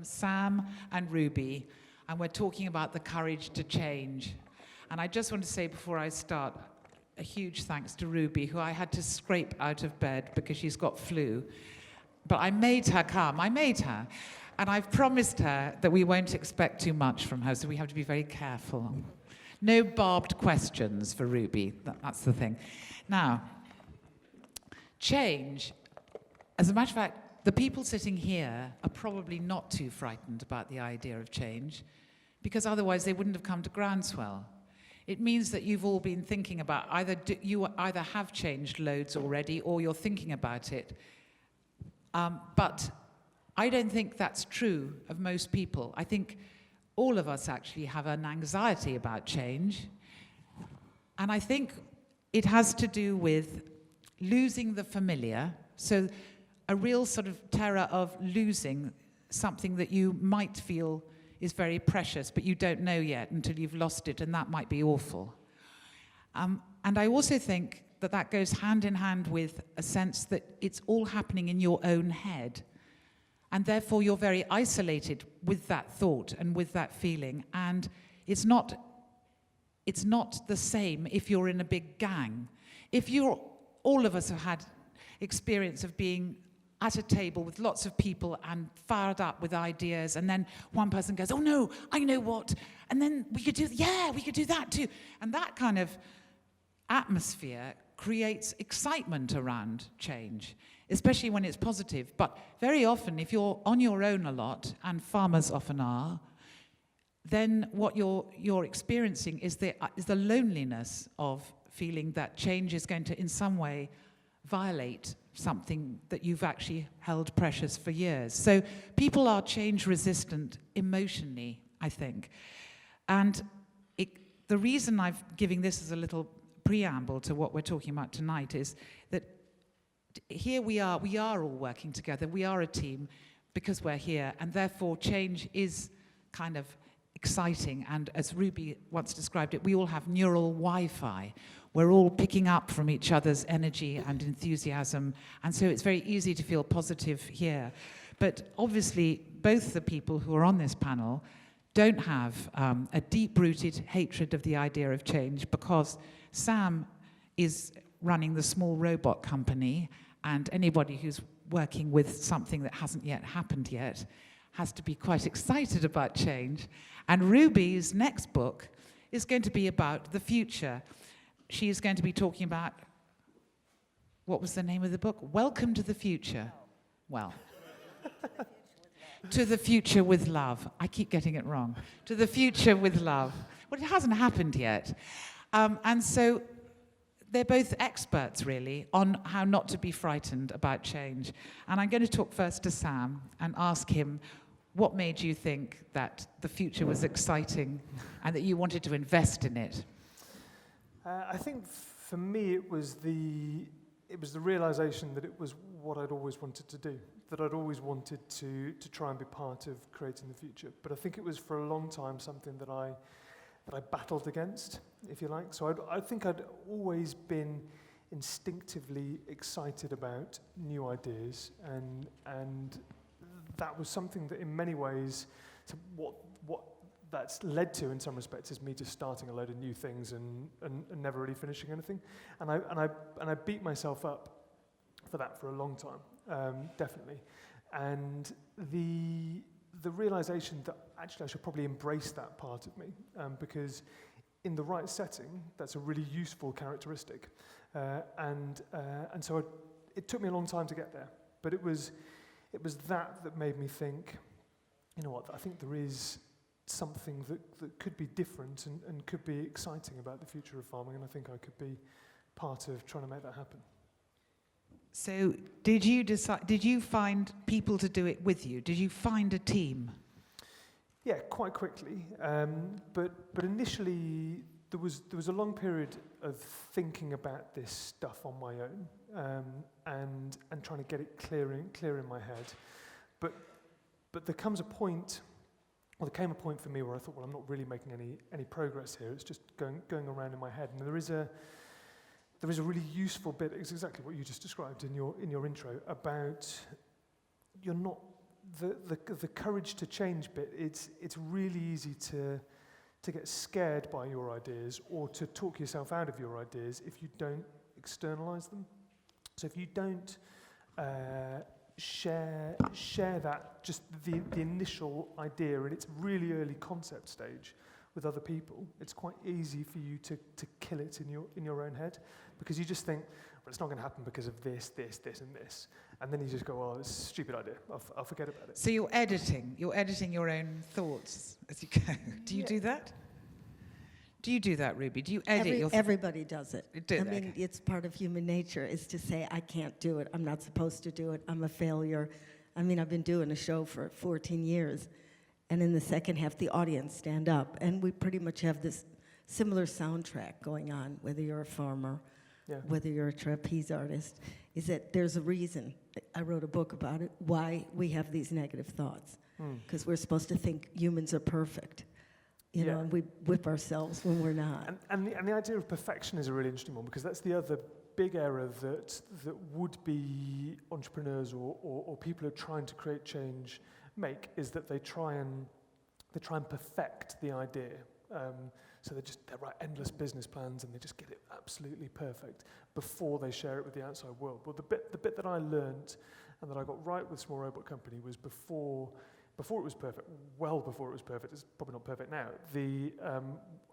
Sam and Ruby, and we're talking about the courage to change. And I just want to say before I start, a huge thanks to Ruby, who I had to scrape out of bed because she's got flu. But I made her come, And I've promised her that we won't expect too much from her, so we have to be very careful. No barbed questions for Ruby, that's the thing. Now, change, as a matter of fact, the people sitting here are probably not too frightened about the idea of change, because otherwise they wouldn't have come to Groundswell. It means that you've all been thinking about, you either have changed loads already or you're thinking about it. But I don't think that's true of most people. I think all of us actually have an anxiety about change. And I think it has to do with losing the familiar. So a real sort of terror of losing something that you might feel is very precious, but you don't know yet until you've lost it, and that might be awful. And I also think that that goes hand in hand with a sense that it's all happening in your own head, and therefore you're very isolated with that thought and with that feeling, and it's not the same if you're in a big gang. All of us have had experience of being at a table with lots of people and fired up with ideas, and then one person goes, oh no, I know what, and then we could do that too. And that kind of atmosphere creates excitement around change, especially when it's positive. But very often, if you're on your own a lot, and farmers often are, then what you're experiencing is the loneliness of feeling that change is going to, in some way, violate something that you've actually held precious for years. So people are change resistant emotionally, I think. And the reason I'm giving this as a little preamble to what we're talking about tonight is that here we are all working together, we are a team because we're here, and therefore change is kind of exciting, and as Ruby once described it, we all have neural Wi-Fi. We're all picking up from each other's energy and enthusiasm, and so it's very easy to feel positive here. But obviously, both the people who are on this panel don't have a deep-rooted hatred of the idea of change, because Sam is running the small robot company, and anybody who's working with something that hasn't yet happened yet has to be quite excited about change. And Ruby's next book is going to be about the future. She is going to be talking about, what was the name of the book? Welcome to the Future. Well, to the future with love. I keep getting it wrong. To the future with love. Well, it hasn't happened yet. And so they're both experts, really, on how not to be frightened about change. And I'm going to talk first to Sam and ask him, what made you think that the future was exciting and that you wanted to invest in it? I think for me it was the realization that it was what I'd always wanted to do, that I'd always wanted to try and be part of creating the future. But I think it was for a long time something that I battled against, if you like. So I think I'd always been instinctively excited about new ideas, and that was something that in many ways, so what that's led to in some respects is me just starting a load of new things and never really finishing anything. And I beat myself up for that for a long time, definitely. And the realization that actually I should probably embrace that part of me, because in the right setting, that's a really useful characteristic. And so it took me a long time to get there, but it was that made me think, you know what, I think there is something that could be different and could be exciting about the future of farming, and I think I could be part of trying to make that happen. So did you find people to do it with you? Did you find a team? Yeah, quite quickly. But initially there was a long period of thinking about this stuff on my own, and trying to get it clear in my head. But there came a point for me where I thought, well, I'm not really making any progress here. It's just going around in my head. And there is a really useful bit. It's exactly what you just described in your intro about you're not the courage to change bit, it's really easy to get scared by your ideas or to talk yourself out of your ideas if you don't externalize them. So if you don't share that, just the initial idea in its really early concept stage with other people, it's quite easy for you to kill it in your own head, because you just think, well, it's not going to happen because of this, and this. And then you just go, oh, it's a stupid idea. I'll forget about it. So you're editing your own thoughts as you go. Do you do that? Do you do that, Ruby? Do you edit your Everybody does it. I mean, it's part of human nature is to say, I can't do it. I'm not supposed to do it. I'm a failure. I mean, I've been doing a show for 14 years. And in the second half, the audience stand up. And we pretty much have this similar soundtrack going on, whether you're a farmer, whether you're a trapeze artist, is that there's a reason. I wrote a book about it, why we have these negative thoughts. Because we're supposed to think humans are perfect. You know, and we whip ourselves when we're not. And the idea of perfection is a really interesting one, because that's the other big error that would-be entrepreneurs or people who are trying to create change make, is that they try and perfect the idea. So they write endless business plans and they just get it absolutely perfect before they share it with the outside world. Well, the bit that I learned and that I got right with Small Robot Company was before it was perfect, well before it was perfect, it's probably not perfect now,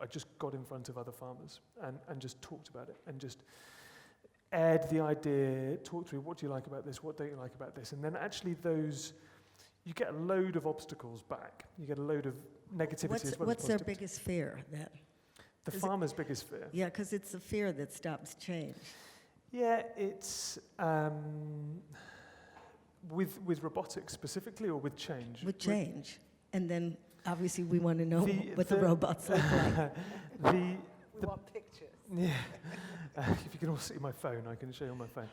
I just got in front of other farmers and just talked about it and just aired the idea, talked through what do you like about this, what don't you like about this, and then actually you get a load of obstacles back. You get a load of negativity as well. What's their biggest fear then? The farmer's biggest fear? Yeah, because it's the fear that stops change. Yeah, it's... With robotics specifically, or with change? With change. And then, obviously, we want to know what the robots look like. We want pictures. Yeah. If you can all see my phone, I can show you on my phone.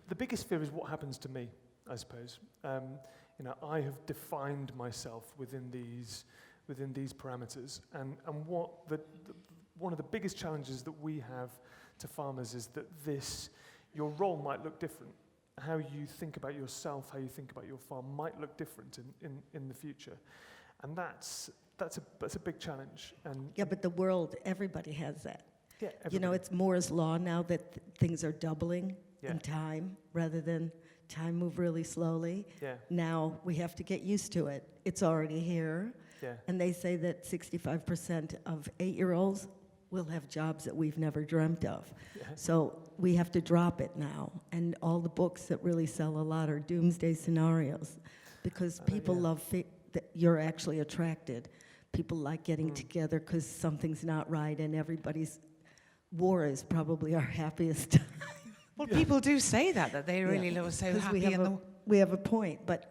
The biggest fear is what happens to me, I suppose. I have defined myself within these parameters, and one of the biggest challenges that we have to farmers is that your role might look different. How you think about yourself, how you think about your farm might look different in the future, and that's a big challenge. And but the world, everybody has that. Yeah, everybody. It's Moore's law now that things are doubling in time rather than time move really slowly. Yeah. Now we have to get used to it. It's already here. Yeah. And they say that 65% of 8-year-olds will have jobs that we've never dreamt of. Yeah. So we have to drop it now. And all the books that really sell a lot are doomsday scenarios, because people love that you're actually attracted. People like getting together because something's not right, and everybody's war is probably our happiest time. Well, people do say that they really are so happy. We have a point, but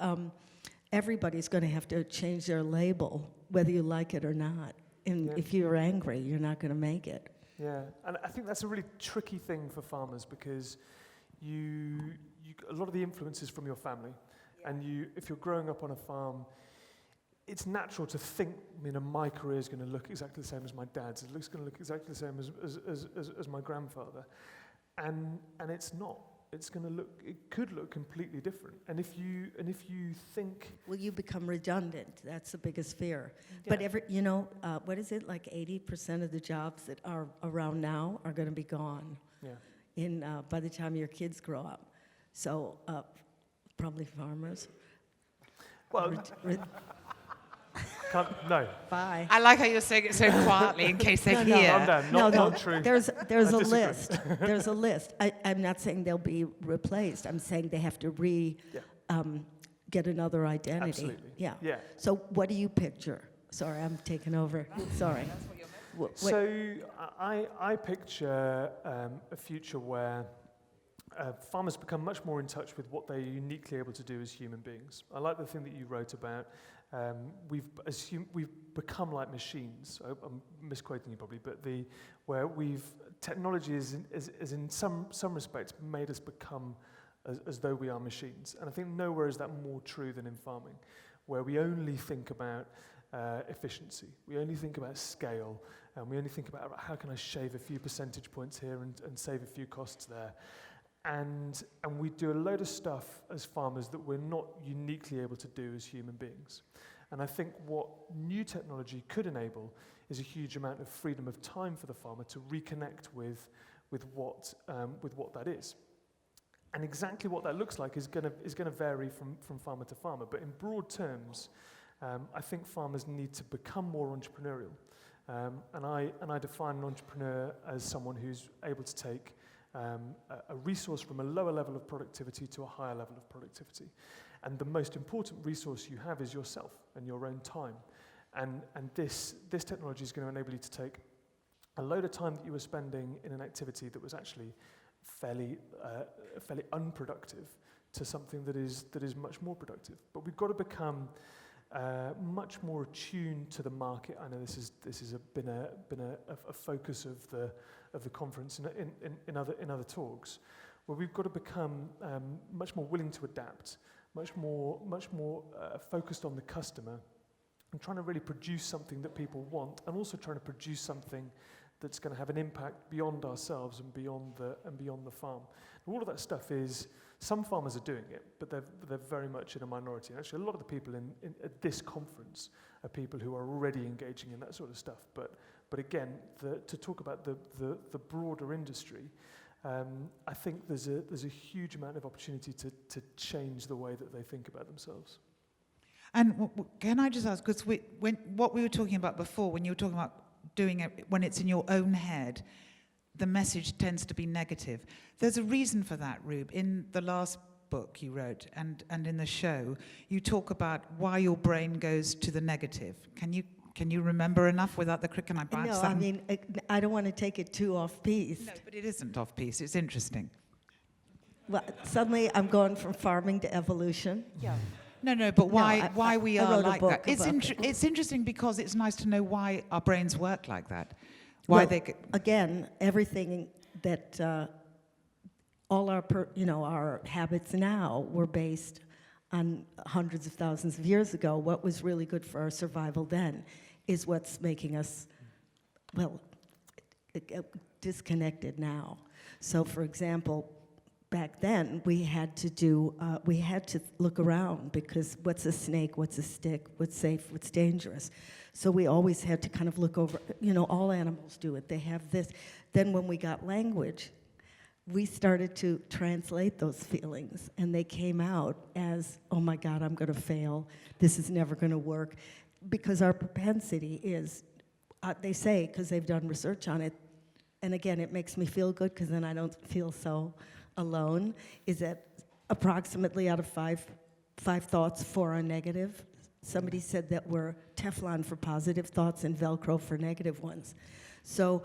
everybody's going to have to change their label, whether you like it or not. And if you're angry, you're not going to make it. Yeah, and I think that's a really tricky thing for farmers, because a lot of the influence is from your family, and if you're growing up on a farm, it's natural to think, my career is going to look exactly the same as my dad's. It's going to look exactly the same as my grandfather, and it's not. It could look completely different. And if you think, well, you become redundant. That's the biggest fear. Yeah. But what is it, like 80% of the jobs that are around now are going to be gone. Yeah. By the time your kids grow up. So probably farmers. Well, no. Bye. I like how you're saying it so quietly in case they hear. Calm down. Not true. There's a list. There's a list. I'm not saying they'll be replaced. I'm saying they have to get another identity. Absolutely. Yeah. Yeah. So what do you picture? Sorry, I'm taking over. Sorry. So I picture a future where farmers become much more in touch with what they're uniquely able to do as human beings. I like the thing that you wrote about. We've become like machines. I'm misquoting you probably, but technology is in some respects made us become as though we are machines. And I think nowhere is that more true than in farming, where we only think about efficiency, we only think about scale, and we only think about how can I shave a few percentage points here and save a few costs there. and we do a load of stuff as farmers that we're not uniquely able to do as human beings. And I think what new technology could enable is a huge amount of freedom of time for the farmer to reconnect with what that is. And exactly what that looks like is going to vary from farmer to farmer. But in broad terms, I think farmers need to become more entrepreneurial. And I define an entrepreneur as someone who's able to take a resource from a lower level of productivity to a higher level of productivity. And the most important resource you have is yourself and your own time. And this technology is going to enable you to take a load of time that you were spending in an activity that was actually fairly unproductive to something that is much more productive. But we've got to become much more attuned to the market. I know this has been a focus of the conference in other talks, where we've got to become much more willing to adapt, much more focused on the customer, and trying to really produce something that people want, and also trying to produce something that's going to have an impact beyond ourselves and beyond the farm. And all of that stuff is, some farmers are doing it, but they're very much in a minority. And actually, a lot of the people at this conference are people who are already engaging in that sort of stuff. But again, to talk about the broader industry, I think there's a huge amount of opportunity to change the way that they think about themselves. And can I just ask, because what we were talking about before, when you were talking about doing it when it's in your own head, the message tends to be negative. There's a reason for that, Rube. In the last book you wrote and in the show, you talk about why your brain goes to the negative. Can you remember enough without the crick? Can I bounce No, something? I mean, I don't want to take it too off-piste. No, but it isn't off-piste. It's interesting. Well, suddenly I'm going from farming to evolution. Yeah. No, but why I we are wrote a like book that. It's about it's interesting because it's nice to know why our brains work like that. Why Well, again, everything that all our habits now were based on hundreds of thousands of years ago. What was really good for our survival then is what's making us, well, disconnected now. So, for example, back then we had to look around, because what's a snake, what's a stick, what's safe, what's dangerous. So we always had to kind of look over, all animals do it, they have this. Then when we got language, we started to translate those feelings, and they came out as, oh my God, I'm gonna fail, this is never gonna work. Because our propensity is, they say, because they've done research on it, and again, it makes me feel good because then I don't feel so alone, is that approximately out of five thoughts, 4 are negative. Somebody said that we're Teflon for positive thoughts and Velcro for negative ones. So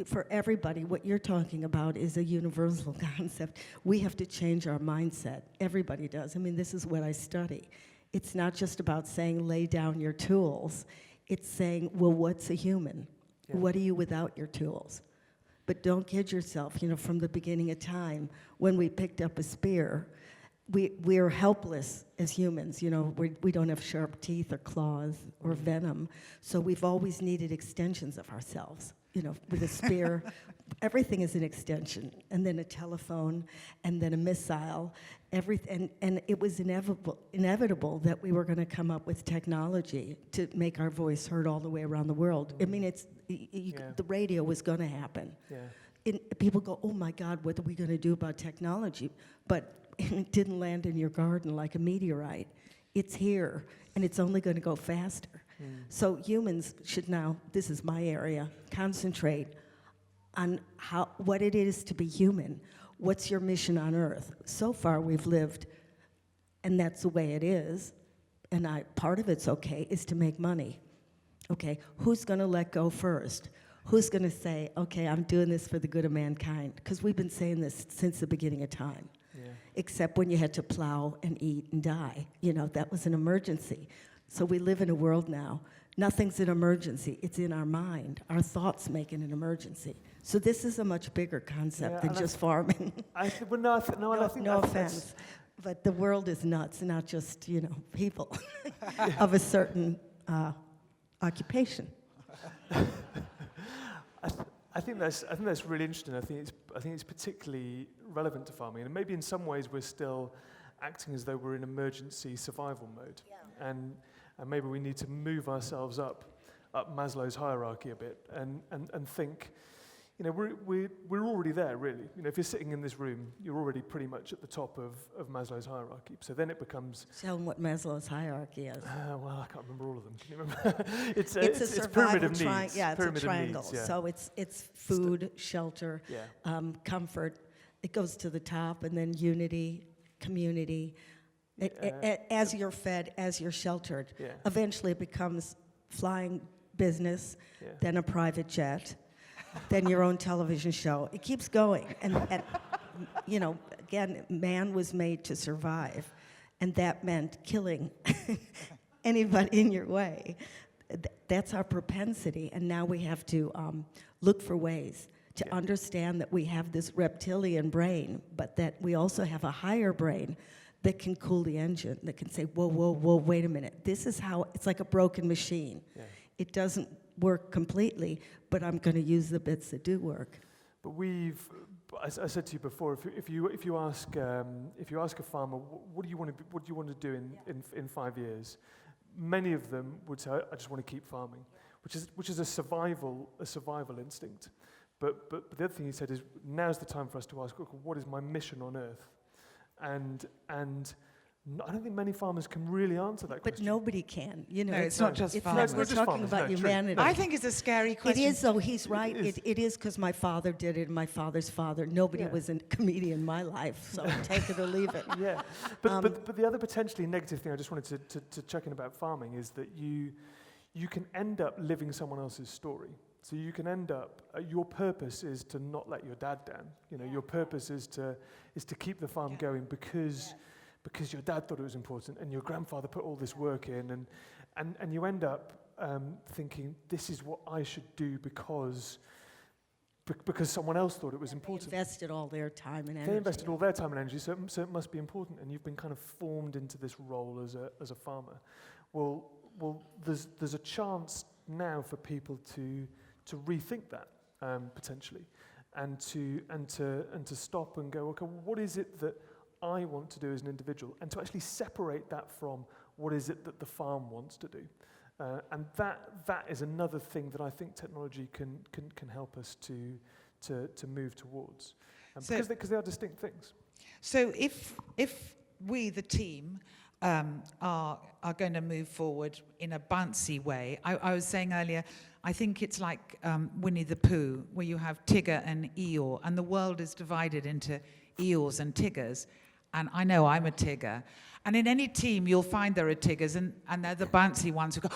for everybody, what you're talking about is a universal concept. We have to change our mindset. Everybody does. I mean, this is what I study. It's not just about saying lay down your tools. It's saying, well, what's a human? Yeah. What are you without your tools? But don't kid yourself, from the beginning of time, when we picked up a spear, we're helpless as humans. We don't have sharp teeth or claws or venom. So we've always needed extensions of ourselves. With a spear, everything is an extension. And then a telephone, and then a missile. And it was inevitable that we were going to come up with technology to make our voice heard all the way around the world. I mean, the radio was going to happen. Yeah. People go, oh my God, what are we going to do about technology? But it didn't land in your garden like a meteorite. It's here, and it's only going to go faster. So humans should now, this is my area, concentrate on what it is to be human. What's your mission on Earth? So far we've lived, and that's the way it is, and part of it's okay, is to make money. Okay, who's going to let go first? Who's going to say, okay, I'm doing this for the good of mankind? Because we've been saying this since the beginning of time. Yeah. Except when you had to plow and eat and die. That was an emergency. So we live in a world now. Nothing's an emergency. It's in our mind. Our thoughts make it an emergency. So this is a much bigger concept than just farming. No offense. But the world is nuts, not just, people of a certain occupation. I think that's really interesting. I think it's particularly relevant to farming, and maybe in some ways we're still acting as though we're in emergency survival mode, and maybe we need to move ourselves up Maslow's hierarchy a bit, and think, we're already there, really. If you're sitting in this room, you're already pretty much at the top of Maslow's hierarchy. So then it becomes... Tell them what Maslow's hierarchy is. Well, I can't remember all of them. Can you remember? It's a pyramid of survival needs. Yeah, it's Pyramid a triangle. Of needs, yeah. So it's food, shelter, Yeah. comfort. It goes to the top, and then unity, community. As you're fed, as you're sheltered. Yeah. Eventually it becomes flying business, Yeah. then a private jet, then your own television show. It keeps going. And again, man was made to survive, and that meant killing anybody in your way. That's our propensity, and now we have to look for ways to understand that we have this reptilian brain, but that we also have a higher brain that can cool the engine, that can say, whoa, whoa, whoa, wait a minute. This is how, it's like a broken machine. Yeah. It doesn't work completely, but I'm going to use the bits that do work. But as I said to you before, if you ask a farmer, what do you want to do in 5 years, many of them would say, I just want to keep farming, which is a survival instinct. But the other thing he said is, now's the time for us to ask, what is my mission on earth? And I don't think many farmers can really answer that question. But nobody can. No, it's not just farmers. We're talking about humanity. I think it's a scary question. It is, though. He's right. It is because my father did it, and my father's father. Nobody was a comedian in my life, so take it or leave it. Yeah, but the other potentially negative thing I just wanted to check in about farming is that you can end up living someone else's story. So you can end up, your purpose is to not let your dad down. Your purpose is to keep the farm going because your dad thought it was important, and your grandfather put all this work in, and you end up thinking, this is what I should do because someone else thought it was important. They invested all their time and energy. They invested all their time and energy, so it must be important, and you've been kind of formed into this role as a farmer. Well, there's a chance now for people to rethink that potentially, and to stop and go, okay, what is it that I want to do as an individual, and to actually separate that from what is it that the farm wants to do, and that is another thing that I think technology can help us to move towards, because they are distinct things. So if we, the team, are going to move forward in a bouncy way, I was saying earlier, I think it's like Winnie the Pooh, where you have Tigger and Eeyore, and the world is divided into Eeyores and Tiggers. And I know I'm a Tigger. And in any team, you'll find there are Tiggers, and they're the bouncy ones who go,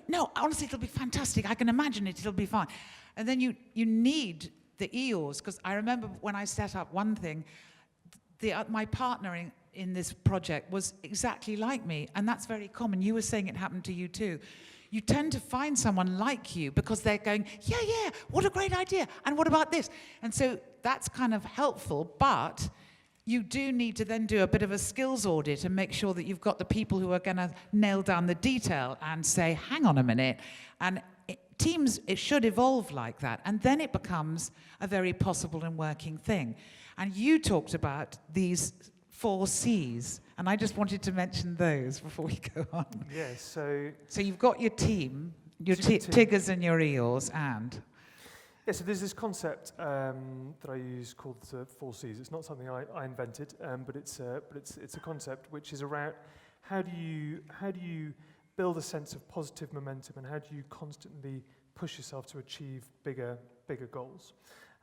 no, honestly, it'll be fantastic. I can imagine it'll be fine. And then you need the Eeyores, because I remember when I set up one thing, my partner in this project was exactly like me, and that's very common. You were saying it happened to you too. You tend to find someone like you because they're going, yeah, what a great idea, and what about this? And so that's kind of helpful, but you do need to then do a bit of a skills audit and make sure that you've got the people who are going to nail down the detail and say, hang on a minute. And teams, it should evolve like that, and then it becomes a very possible and working thing. And you talked about these 4 C's, and I just wanted to mention those before we go on. Yes, so you've got your team, your Tiggers and your Eeyores, and... Yeah, so there's this concept that I use called 4 C's. It's not something I invented, but it's a concept which is around how do you build a sense of positive momentum, and how do you constantly push yourself to achieve bigger goals.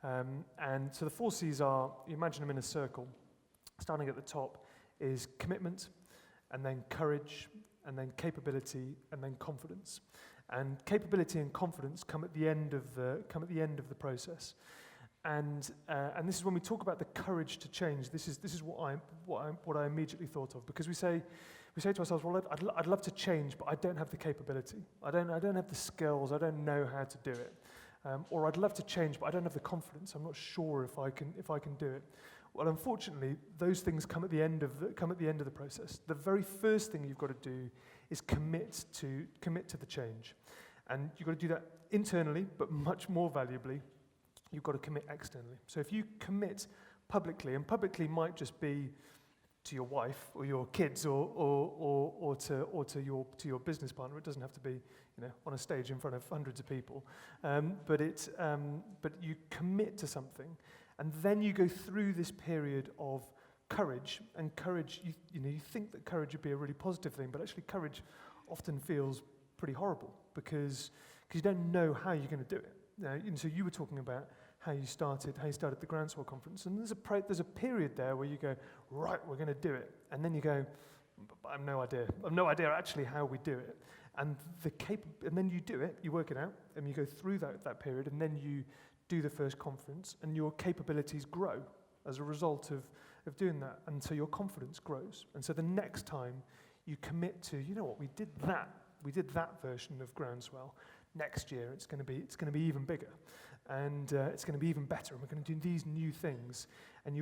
And so the 4 C's are, you imagine them in a circle. Starting at the top is commitment, and then courage, and then capability, and then confidence. And capability and confidence come at the end of the process. And this is when we talk about the courage to change. This is what I immediately thought of, because we say to ourselves, well, I'd love to change, but I don't have the capability. I don't have the skills. I don't know how to do it. Or I'd love to change, but I don't have the confidence. I'm not sure if I can do it. Well, unfortunately, those things come at the end of the process. The very first thing you've got to do is commit to the change, and you've got to do that internally, but much more valuably, you've got to commit externally. So if you commit publicly, and publicly might just be to your wife or your kids or to your business partner. It doesn't have to be, on a stage in front of hundreds of people. But you commit to something, and then you go through this period of courage. And courage, you think that courage would be a really positive thing, but actually courage often feels pretty horrible because you don't know how you're going to do it. And so you were talking about how you started the Groundswell conference, and there's a period there where you go, right, we're going to do it, and then you go, I've no idea actually how we do it, and then you do it, you work it out, and you go through that period, and then you do the first conference, and your capabilities grow as a result of doing that, and so your confidence grows, and so the next time you commit to, what, we did that version of Groundswell. Next year, it's going to be even bigger, and it's going to be even better. And we're going to do these new things, and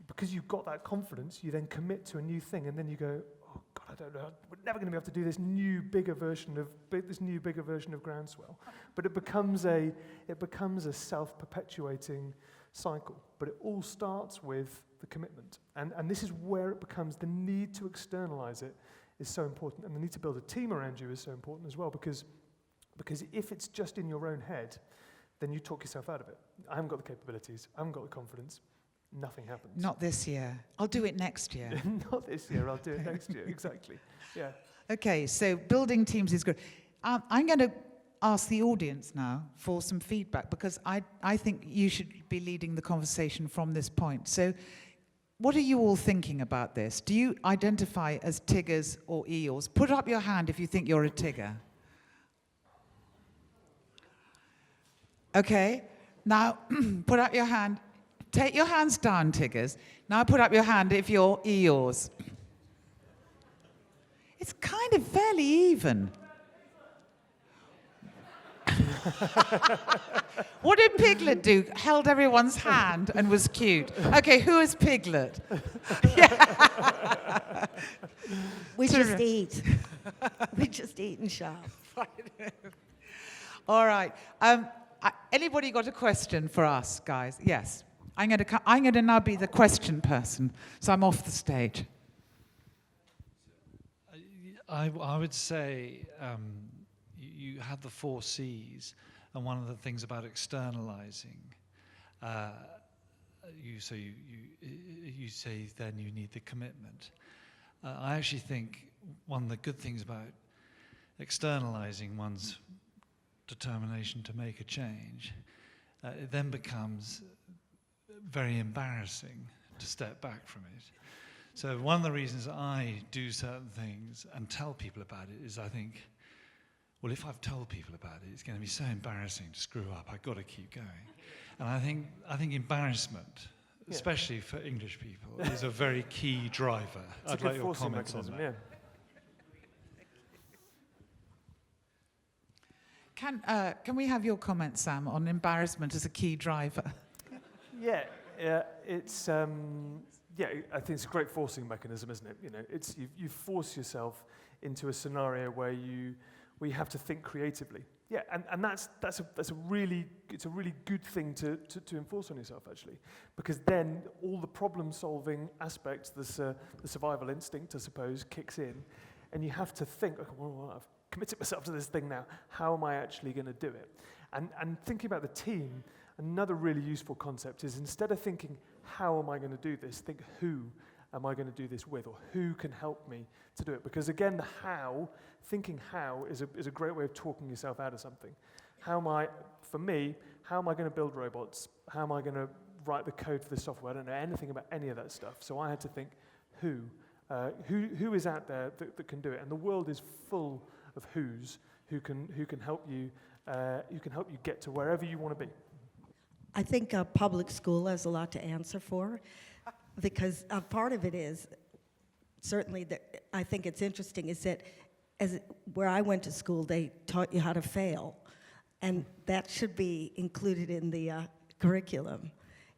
because you've got that confidence, you then commit to a new thing, and then you go, oh God, I don't know, we're never going to be able to do this new bigger version of Groundswell. But it becomes a self-perpetuating cycle. But it all starts with the commitment, and this is where it becomes the need to externalize it is so important, and the need to build a team around you is so important as well, because if it's just in your own head, then you talk yourself out of it. I haven't got the capabilities, I haven't got the confidence, nothing happens. Not this year. I'll do it next year. Not this year, I'll do it next year, exactly. Yeah. Okay, so building teams is good. I'm going to ask the audience now for some feedback, because I think you should be leading the conversation from this point. So what are you all thinking about this? Do you identify as Tiggers or Eeyores? Put up your hand if you think you're a Tigger. Okay, now put up your hand. Take your hands down, Tiggers. Now put up your hand if you're Eeyores. It's kind of fairly even. What did Piglet do? Held everyone's hand and was cute. Okay, who is Piglet? We just eat. We just eat and shop. All right. Anybody got a question for us, guys? Yes. I'm going to now be the question person, so I'm off the stage. I would say you had the 4 C's, and one of the things about externalizing, you say then you need the commitment. I actually think one of the good things about externalizing one's determination to make a change, it then becomes very embarrassing to step back from it. So one of the reasons I do certain things and tell people about it is I think, well, if I've told people about it, it's going to be so embarrassing to screw up. I've got to keep going. And I think embarrassment, especially for English people, is a very key driver. I'd like your comments on that. Yeah. Can we have your comment, Sam, on embarrassment as a key driver? Yeah, it's I think it's a great forcing mechanism, isn't it? It's you force yourself into a scenario where you have to think creatively. Yeah, and that's a really good thing to enforce on yourself, actually, because then all the problem solving aspects, the survival instinct, I suppose, kicks in, and you have to think, okay, well, I've committed myself to this thing now. How am I actually going to do it? And thinking about the team, another really useful concept is, instead of thinking, how am I going to do this, think, who am I going to do this with, or who can help me to do it? Because again, thinking how is a great way of talking yourself out of something. For me, how am I going to build robots? How am I going to write the code for the software? I don't know anything about any of that stuff. So I had to think, who is out there that can do it? And the world is full of who's who can help you get to wherever you want to be. I think public school has a lot to answer for, because part of it is, certainly, I think it's interesting, is that where I went to school, they taught you how to fail, and that should be included in the curriculum,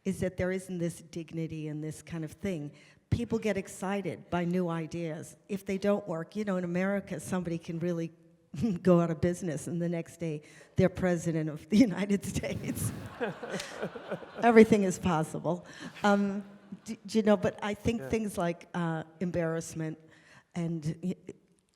is that there isn't this dignity and this kind of thing. People get excited by new ideas. If they don't work, in America, somebody can really go out of business, and the next day they're president of the United States. Everything is possible. Do you know, but I think things like embarrassment and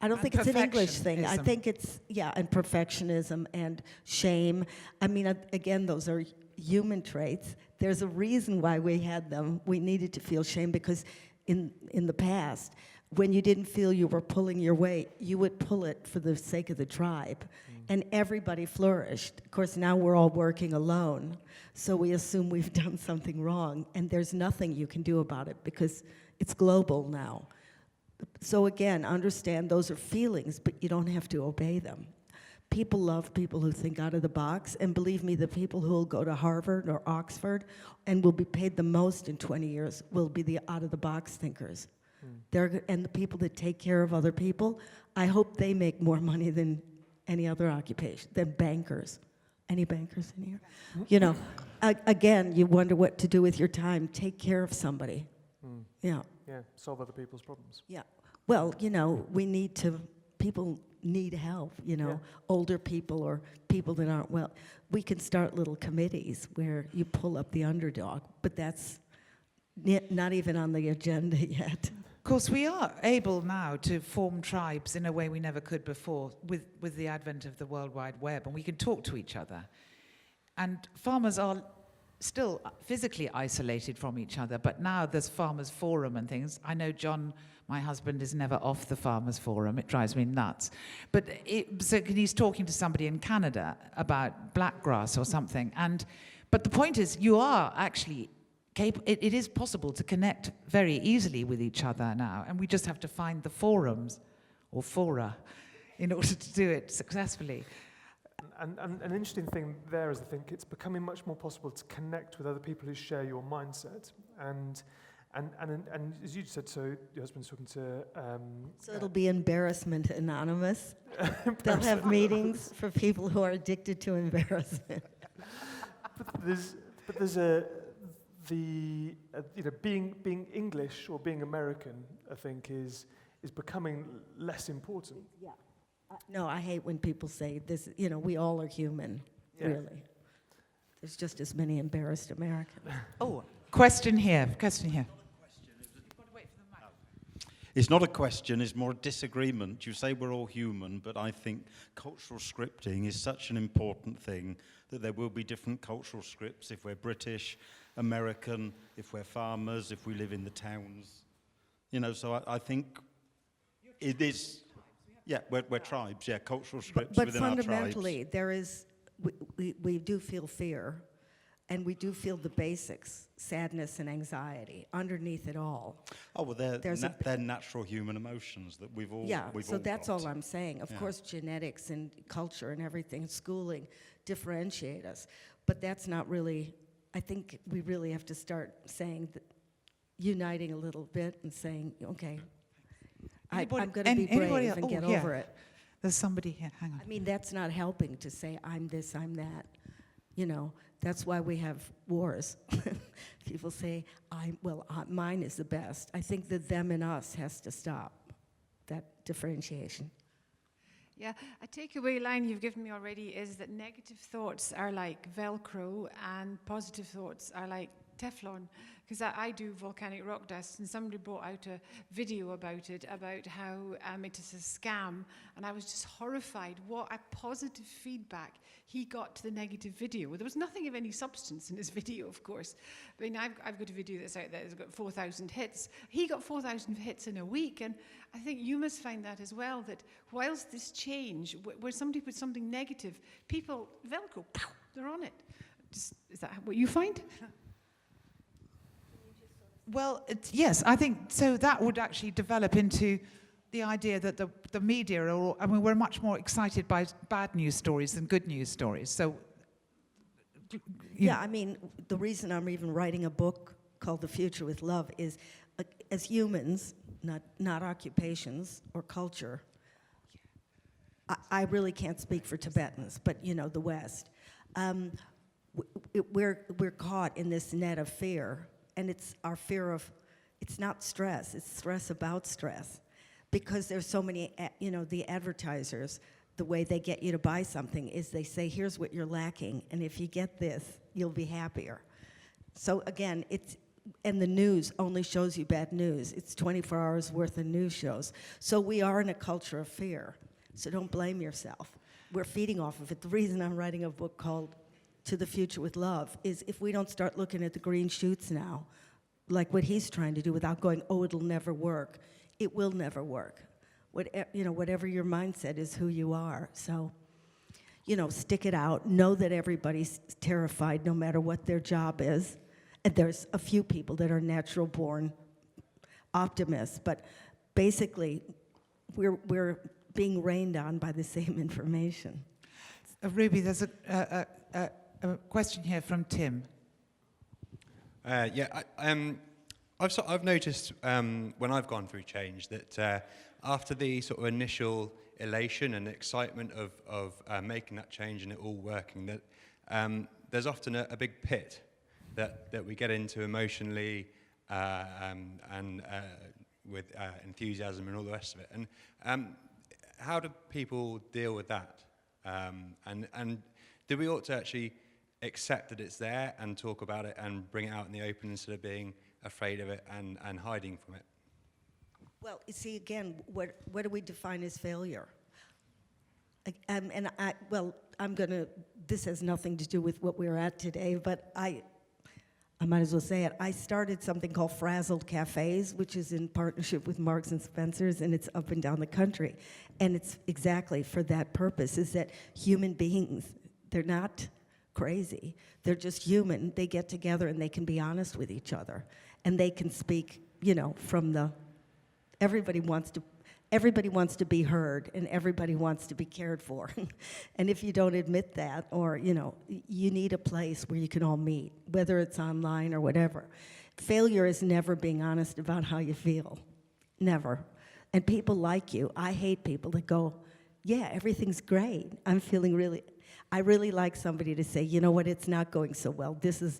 I don't think it's an English thing. I think it's, and perfectionism and shame. I mean, again, those are human traits. There's a reason why we had them. We needed to feel shame because in the past, when you didn't feel you were pulling your weight, you would pull it for the sake of the tribe. And everybody flourished. Of course, now we're all working alone, so we assume we've done something wrong, and there's nothing you can do about it because it's global now. So again, understand those are feelings, but you don't have to obey them. People love people who think out of the box, and believe me, the people who will go to Harvard or Oxford and will be paid the most in 20 years will be the out-of-the-box thinkers. And the people that take care of other people, I hope they make more money than any other occupation, than bankers. Any bankers in here? You know, again, you wonder what to do with your time. Take care of somebody. Yeah. Yeah, solve other people's problems. Yeah. Well, you know, people need help, you know, older people or people that aren't well. We can start little committees where you pull up the underdog, but that's not even on the agenda yet. Of course, we are able now to form tribes in a way we never could before with the advent of the World Wide Web, and we can talk to each other. And farmers are still physically isolated from each other, but now there's Farmers Forum and things. I know John, my husband, is never off the Farmers Forum. It drives me nuts. But so he's talking to somebody in Canada about blackgrass or something. But the point is, you are actually it is possible to connect very easily with each other now, and we just have to find the forums or fora in order to do it successfully. And an interesting thing there is, I think, it's becoming much more possible to connect with other people who share your mindset. And as you said, so your husband's talking to... So it'll be Embarrassment Anonymous. They'll have meetings for people who are addicted to embarrassment. But there's being English or being American, I think, is becoming less important. Yeah. No, I hate when people say this, you know, we all are human, really. There's just as many embarrassed Americans. Oh, question here. It's not a question, it's more a disagreement. You say we're all human, but I think cultural scripting is such an important thing that there will be different cultural scripts if we're British, American, if we're farmers, if we live in the towns. You know, so I think it is... Yeah, we're tribes, cultural scripts within our tribes. But fundamentally, there is, we do feel fear, and we do feel the basics, sadness and anxiety, underneath it all. Oh, well, they're natural human emotions that we've all that's got. all I'm saying. Of course, genetics and culture and everything, schooling, differentiate us. But that's not really, I think we really have to start saying, uniting a little bit and saying, okay, I'm going to be brave and get over it. There's somebody here. Hang on. I mean, that's not helping to say, I'm this, I'm that. You know, that's why we have wars. People say, mine is the best. I think the them and us has to stop, that differentiation. Yeah, a takeaway line you've given me already is that negative thoughts are like Velcro and positive thoughts are like Teflon. Because I do volcanic rock dust, and somebody brought out a video about it, about how it is a scam, and I was just horrified what a positive feedback he got to the negative video. There was nothing of any substance in his video, of course. I mean, I've got a video that's out there that's got 4,000 hits. He got 4,000 hits in a week, and I think you must find that as well, that whilst this change, where somebody puts something negative, people, Velcro, pow, they're on it. Is that what you find? Well, yes, I think so. That would actually develop into the idea that the media we're much more excited by bad news stories than good news stories. So, I mean, the reason I'm even writing a book called The Future with Love is, as humans, not occupations or culture. I really can't speak for Tibetans, but you know, the West. We're caught in this net of fear. And it's our fear of, it's not stress, it's stress about stress. Because there's so many, the advertisers, the way they get you to buy something is they say, here's what you're lacking, and if you get this, you'll be happier. So again, and the news only shows you bad news. It's 24 hours worth of news shows. So we are in a culture of fear. So don't blame yourself. We're feeding off of it. The reason I'm writing a book called To the Future with Love is if we don't start looking at the green shoots now, like what he's trying to do without going, oh, it'll never work. It will never work. Whatever your mindset is who you are. So, stick it out. Know that everybody's terrified no matter what their job is. And there's a few people that are natural-born optimists, but basically, we're being rained on by the same information. Ruby, there's a question here from Tim. I've noticed when I've gone through change that after the sort of initial elation and excitement of making that change and it all working, that there's often a big pit that we get into emotionally and with enthusiasm and all the rest of it. And how do people deal with that? And do we ought to actually accept that it's there and talk about it and bring it out in the open instead of being afraid of it and hiding from it? Well, you see, again, what do we define as failure? This has nothing to do with what we're at today, but I might as well say it. I started something called Frazzled Cafes, which is in partnership with Marks and Spencer's, and it's up and down the country. And it's exactly for that purpose, is that human beings, they're not crazy. They're just human. They get together and they can be honest with each other. And they can speak, from the, everybody wants to be heard, and everybody wants to be cared for. And if you don't admit that, or, you need a place where you can all meet, whether it's online or whatever. Failure is never being honest about how you feel. Never. And people like you. I hate people that go, yeah, everything's great. I really like somebody to say, you know what, it's not going so well. This is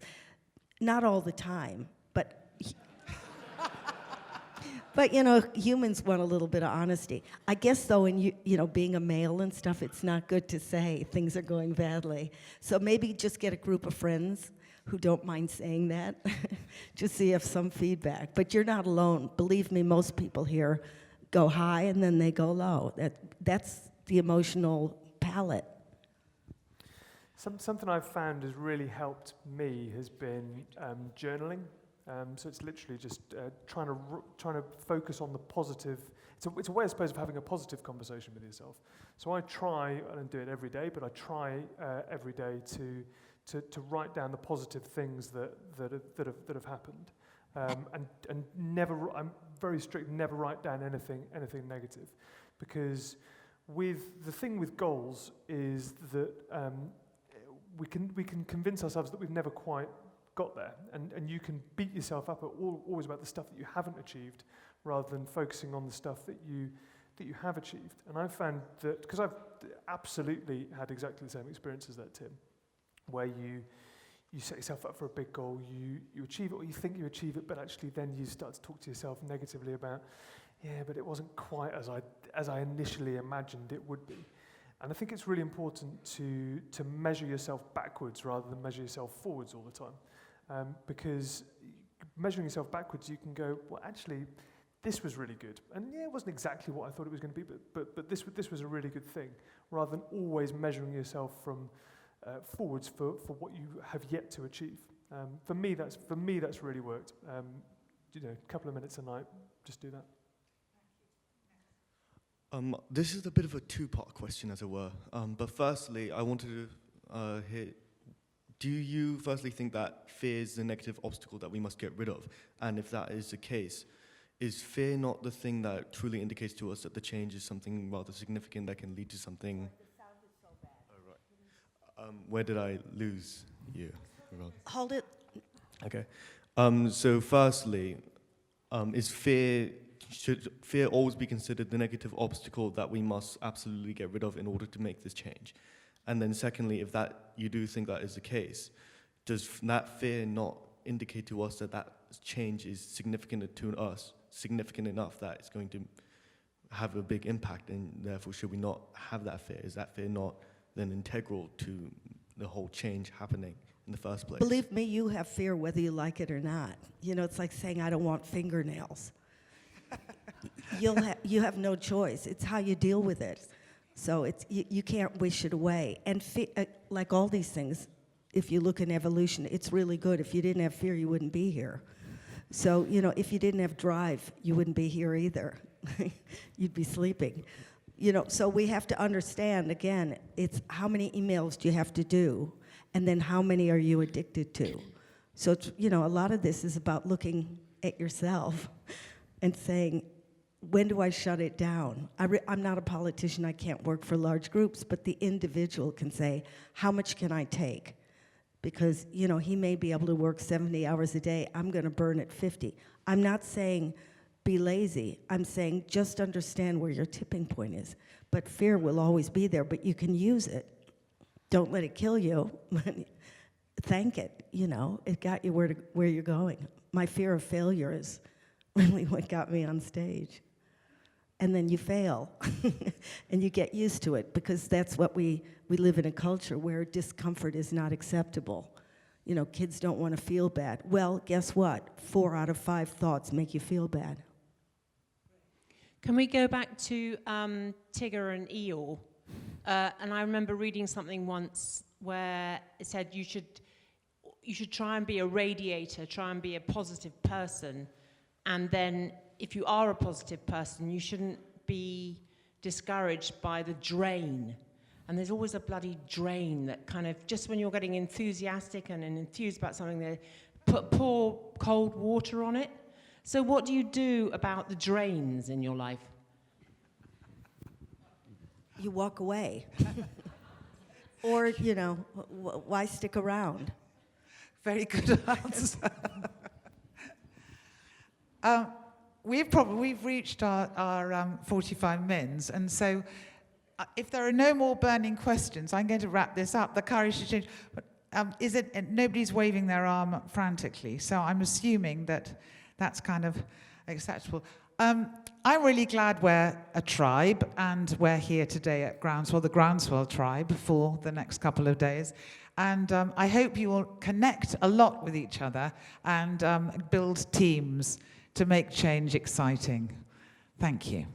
not all the time, but humans want a little bit of honesty. I guess, though, in being a male and stuff, it's not good to say things are going badly. So maybe just get a group of friends who don't mind saying that, just so you have some feedback. But you're not alone. Believe me, most people here go high and then they go low. That's the emotional palette. Something I've found has really helped me has been journaling. So it's literally just trying to focus on the positive. It's a way, I suppose, of having a positive conversation with yourself. So I try, I don't do it every day, but I try every day to write down the positive things that have happened, and never. I'm very strict. Never write down anything negative, because the thing with goals is that we can convince ourselves that we've never quite got there, and you can beat yourself up always about the stuff that you haven't achieved, rather than focusing on the stuff that you have achieved. And I've found that, because I've absolutely had exactly the same experience as that, Tim, where you set yourself up for a big goal, you achieve it, or you think you achieve it, but actually then you start to talk to yourself negatively about, yeah, but it wasn't quite as I initially imagined it would be. And I think it's really important to measure yourself backwards rather than measure yourself forwards all the time. Because measuring yourself backwards, you can go, well, actually, this was really good. And yeah, it wasn't exactly what I thought it was going to be, but this was a really good thing, rather than always measuring yourself from forwards for what you have yet to achieve. For me, that's really worked. A couple of minutes a night, just do that. This is a bit of a two-part question, as it were. But firstly, I wanted to hear, do you firstly think that fear is the negative obstacle that we must get rid of? And if that is the case, is fear not the thing that truly indicates to us that the change is something rather significant that can lead to something? The sound is so bad. Oh, right. Where did I lose you? Hold it. Okay. So firstly, should fear always be considered the negative obstacle that we must absolutely get rid of in order to make this change? And then secondly, if that you do think that is the case, does that fear not indicate to us that change is significant to us, significant enough that it's going to have a big impact, and therefore should we not have that fear? Is that fear not then integral to the whole change happening in the first place? Believe me, you have fear whether you like it or not. You know, it's like saying, I don't want fingernails. You have no choice. It's how you deal with it. So you can't wish it away. And like all these things, if you look in evolution, it's really good. If you didn't have fear, you wouldn't be here. So, you know, if you didn't have drive, you wouldn't be here either. You'd be sleeping. You know, so we have to understand, again, it's how many emails do you have to do, and then how many are you addicted to? So, it's, you know, a lot of this is about looking at yourself and saying, when do I shut it down? I'm not a politician, I can't work for large groups, but the individual can say, how much can I take? Because, you know, he may be able to work 70 hours a day, I'm gonna burn at 50. I'm not saying be lazy, I'm saying just understand where your tipping point is. But fear will always be there, but you can use it. Don't let it kill you, thank it, you know, it got you where you're going. My fear of failure is really what got me on stage. And then you fail, and you get used to it, because that's what we live in a culture where discomfort is not acceptable. You know, kids don't want to feel bad. Well, guess what? 4 out of 5 thoughts make you feel bad. Can we go back to Tigger and Eeyore? And I remember reading something once where it said you should try and be a radiator, try and be a positive person, and then if you are a positive person, you shouldn't be discouraged by the drain. And there's always a bloody drain that kind of, just when you're getting enthusiastic and enthused about something, they pour cold water on it. So what do you do about the drains in your life? You walk away. Or, you know, why stick around? Very good answer. We've reached our 45 minutes, and so if there are no more burning questions, I'm going to wrap this up. The courage to change. But nobody's waving their arm frantically, so I'm assuming that that's kind of acceptable. I'm really glad we're a tribe, and we're here today at Groundswell, the Groundswell tribe, for the next couple of days. And I hope you will connect a lot with each other and build teams to make change exciting. Thank you.